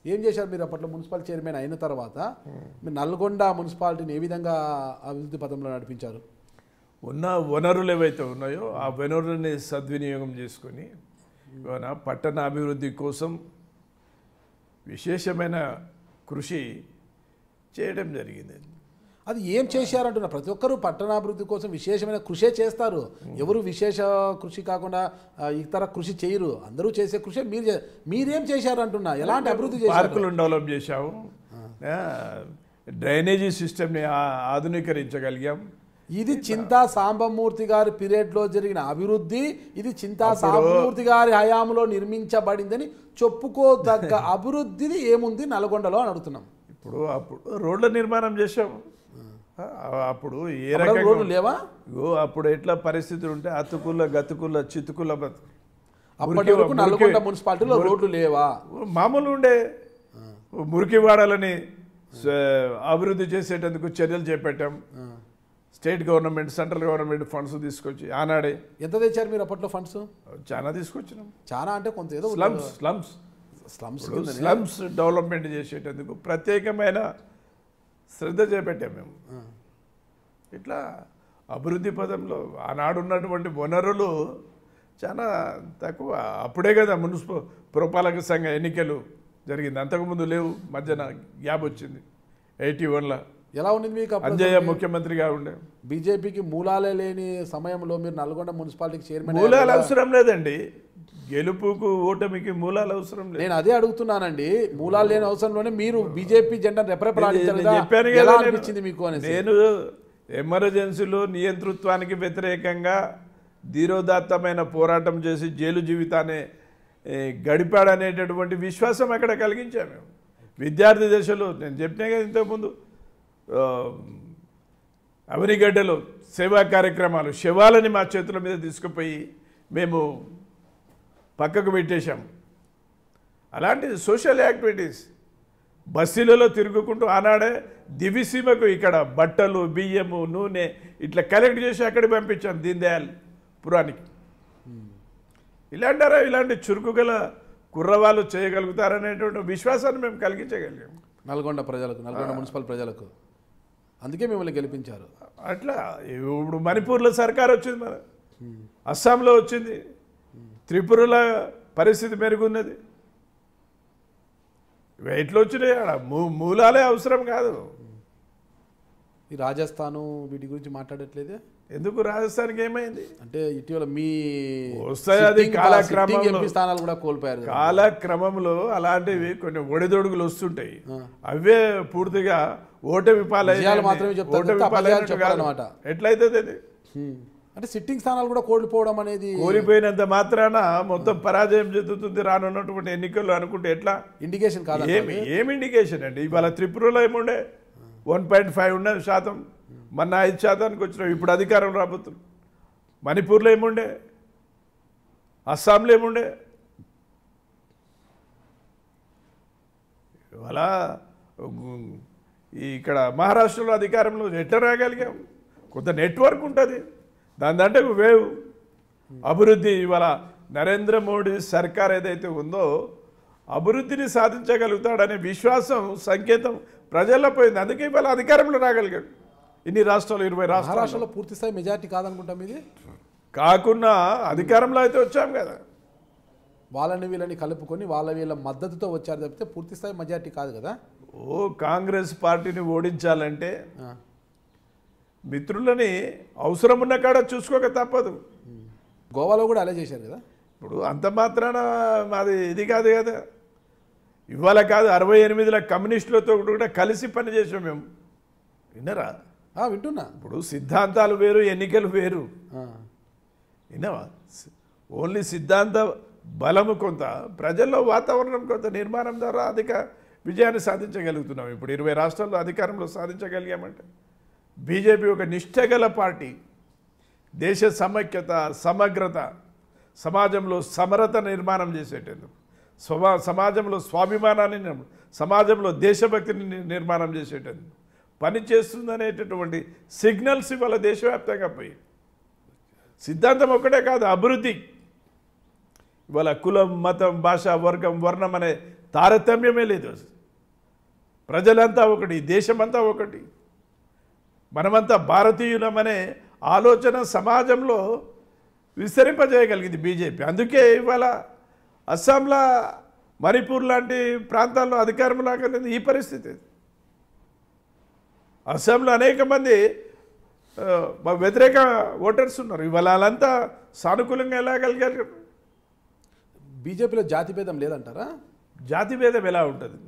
ఏం చేశారు మీరు అప్పట్లో మున్సిపల్ చైర్మన్ అయిన తర్వాత? మీరు నల్గొండ మున్సిపాలిటీని ఏ విధంగా అభివృద్ధి పథంలో నడిపించారు? ఉన్న వనరులు ఏవైతే ఉన్నాయో ఆ వనరులని సద్వినియోగం చేసుకొని పట్టణ అభివృద్ధి కోసం విశేషమైన కృషి చేయడం జరిగింది. అది ఏం చేశారంటున్నా? ప్రతి ఒక్కరూ పట్టణాభివృద్ధి కోసం విశేషమైన కృషే చేస్తారు. ఎవరు విశేష కృషి కాకుండా ఇతర కృషి చేయరు. అందరూ చేసే కృషి మీరేం చేశారంటున్నా? ఎలాంటి అభివృద్ధి చేశారు? పార్కులను డెవలప్ చేశాము, డ్రైనేజీ సిస్టమ్ని ఆధునీకరించగలిగాం. ఇది చింతా సాంబమూర్తి గారి పీరియడ్లో జరిగిన అభివృద్ధి. ఇది చింతా సాంబమూర్తి గారి హయాంలో నిర్మించబడిందని చెప్పుకోదగ్గ అభివృద్ధిది ఏముంది నల్గొండలో అని అడుగుతున్నాం. అప్పుడు రోడ్ల నిర్మాణం చేశాము. అప్పుడు ఏ రకంగా రోడ్లు లేవా? అప్పుడు ఎట్లా పరిస్థితులు ఉంటే అతుకుల గతుకుల చితుకుల అప్పటి వరకు నల్గొండ మున్సిపాలిటీలో రోడ్లు లేవా? మామూలు ఉండే. మురికి వాడాలని అభివృద్ధి చేసేటందుకు చర్యలు చేపట్టాం. State government, central government funds తీసుకొచ్చి ఆనాడే. ఎంత తెచ్చారు మీరు అప్పట్లో ఫండ్స్? చాలా తీసుకొచ్చినాం. చాలా అంటే కొంత ఏదో స్లమ్స్ డెవలప్మెంట్ చేసేటందుకు ప్రత్యేకమైన శ్రద్ధ చేపట్టాం మేము. ఇట్లా అభివృద్ధి పదంలో ఆనాడు ఉన్నటువంటి వనరులు చాలా తక్కువ. అప్పుడే కదా పురపాలక సంఘ ఎన్నికలు జరిగింది, అంతకుముందు లేవు. మధ్యన గ్యాప్ వచ్చింది 81లో. ఎలా ఉన్నది మీకు? అంజయ్య ముఖ్యమంత్రిగా ఉండే. బీజేపీకి మూలాలే లేని సమయంలో మీరు నల్గొండ మున్సిపాలిటీకి చైర్మన్. మూలాలు అవసరం లేదండి, గెలుపుకు ఓటమికి మూలాలు అవసరం లేదు. నేను అదే అడుగుతున్నానండి. మూలాలు లేని అవసరంలోనే మీరు బీజేపీ జెండా చెప్పాను మీకు. నేను ఎమర్జెన్సీలో నియంతృత్వానికి వ్యతిరేకంగా ధీరోదాత్తమైన పోరాటం చేసి జైలు జీవితాన్ని గడిపాడనేటటువంటి విశ్వాసం అక్కడ కలిగించాము. విద్యార్థి దశలో నేను చెప్పినా కదా ఇంతకుముందు, అవనిగడ్డలో సేవా కార్యక్రమాలు, శవాలని మా చేతుల మీద తీసుకుపోయి మేము పక్కకు పెట్టేశాం. అలాంటి సోషల్ యాక్టివిటీస్ బస్సులలో తిరుగుకుంటూ ఆనాడే దివిసీమకు ఇక్కడ బట్టలు, బియ్యము, నూనె ఇట్లా కలెక్ట్ చేసి అక్కడికి పంపించాం దీన్ దయాల్ పురానికి. ఇలాంటి చురుకు గల కుర్రవాళ్ళు చేయగలుగుతారనేటువంటి విశ్వాసాన్ని మేము కలిగించగలిగాం నల్గొండ ప్రజలకు, నల్గొండ మున్సిపల్ ప్రజలకు. అందుకే మిమ్మల్ని గెలిపించారు. అట్లా ఇప్పుడు మణిపూర్లో సర్కార్ వచ్చింది, మన అస్సాంలో వచ్చింది, త్రిపురలో పరిస్థితి మెరుగున్నది. ఎట్లా వచ్చినాయి? మూలాలే అవసరం కాదు. ఈ రాజస్థాను వీటి గురించి మాట్లాడట్లేదే ఎందుకు? రాజస్థాన్కి ఏమైంది అంటే ఇటీవల మీ వస్తాయి, అది కాలక్రమంలో స్థానాలు కూడా కోల్పోయారు. కాలక్రమంలో అలాంటివి కొన్ని ఒడిదొడుగులు వస్తుంటాయి. అవే పూర్తిగా ఓటమి పాలయ్యాలు మాత్రమే చెప్తారు. ఎట్లయితే అంటే సిట్టింగ్ స్థానాలు కూడా కోల్పోవడం అనేది, కోల్పోయినంత మాత్రాన మొత్తం పరాజయం చెందుతుంది రానున్నటువంటి ఎన్నికల్లో అనుకుంటే ఎట్లా? ఇండికేషన్ కాదు. ఏం ఇండికేషన్ అండి? ఇవాళ త్రిపురలో ఏముండే 1.5 ఉన్న శాతం, మొన్న 5% వచ్చినాం. ఇప్పుడు అధికారం రాబోతుంది. మణిపూర్లో ఏముండే, అస్సాంలో ఏముండే. ఇవాళ ఇక్కడ మహారాష్ట్రలో అధికారంలో ఎట్లా రాగలిగాం? కొంత నెట్వర్క్ ఉంటుంది, దాంతో వేవ్ అభివృద్ధి. ఇవాళ నరేంద్ర మోడీ సర్కార్ ఏదైతే ఉందో అభివృద్ధిని సాధించగలుగుతాడనే విశ్వాసం, సంకేతం ప్రజల్లో పోయింది. అందుకే ఇవాళ అధికారంలో రాగలిగాడు. ఇన్ని రాష్ట్రాలు, 20 రాష్ట్రాల్లో పూర్తి స్థాయి మెజార్టీ కాదనుకుంటాం. ఇది కాకుండా అధికారంలో అయితే వచ్చాం కదా. వాళ్ళని వీళ్ళని కలుపుకొని వీళ్ళ మద్దతుతో వచ్చారు తప్పితే పూర్తి స్థాయి మెజార్టీ కాదు కదా. కాంగ్రెస్ పార్టీని ఓడించాలంటే మిత్రులని అవసరం ఉన్న కాడ చూసుకోక తప్పదు. గోవాలో కూడా అలా చేశారు కదా. ఇప్పుడు అంత మాత్రాన మాది ఇది కాదు కదా. ఇవాళ కాదు, 68లో కమ్యూనిస్టులతో కూడా కలిసి పనిచేసాం మేము. విన్నారా? వింటున్నా. ఇప్పుడు సిద్ధాంతాలు వేరు, ఎన్నికలు వేరు. విన్నావా? ఓన్లీ సిద్ధాంత బలము కొంత, ప్రజల్లో వాతావరణం కొంత నిర్మాణం ద్వారా అధిక విజయాన్ని సాధించగలుగుతున్నాం. ఇప్పుడు 20 రాష్ట్రాల్లో అధికారంలో సాధించగలిగామంటే బీజేపీ ఒక నిష్ఠగల పార్టీ. దేశ సమైక్యత, సమగ్రత, సమాజంలో సమరత నిర్మాణం చేసేటందుకు, సమాజంలో స్వాభిమానాన్ని, సమాజంలో దేశభక్తిని నిర్మాణం చేసేటందుకు పనిచేస్తుందనేటటువంటి సిగ్నల్స్ ఇవాళ దేశవ్యాప్తంగా పోయి సిద్ధాంతం ఒక్కటే కాదు, అభివృద్ధి. ఇవాళ కులం, మతం, భాష, వర్గం, వర్ణం అనే తారతమ్యమే లేదు. ప్రజలంతా ఒకటి, దేశమంతా ఒకటి, మనమంతా భారతీయులమనే ఆలోచన సమాజంలో విస్తరింపజేయగలిగింది బీజేపీ. అందుకే ఇవాళ అస్సాంలో, మణిపూర్ లాంటి ప్రాంతాల్లో అధికారంలో కలిగింది ఈ పరిస్థితి. అస్సాంలో అనేక మంది వ్యతిరేక ఓటర్స్ ఉన్నారు. ఇవాళ వాళ్ళంతా సానుకూలంగా ఎలా కలిగారు? బీజేపీలో జాతి భేదం లేదంటారా? జాతి భేదం ఎలా ఉంటుంది?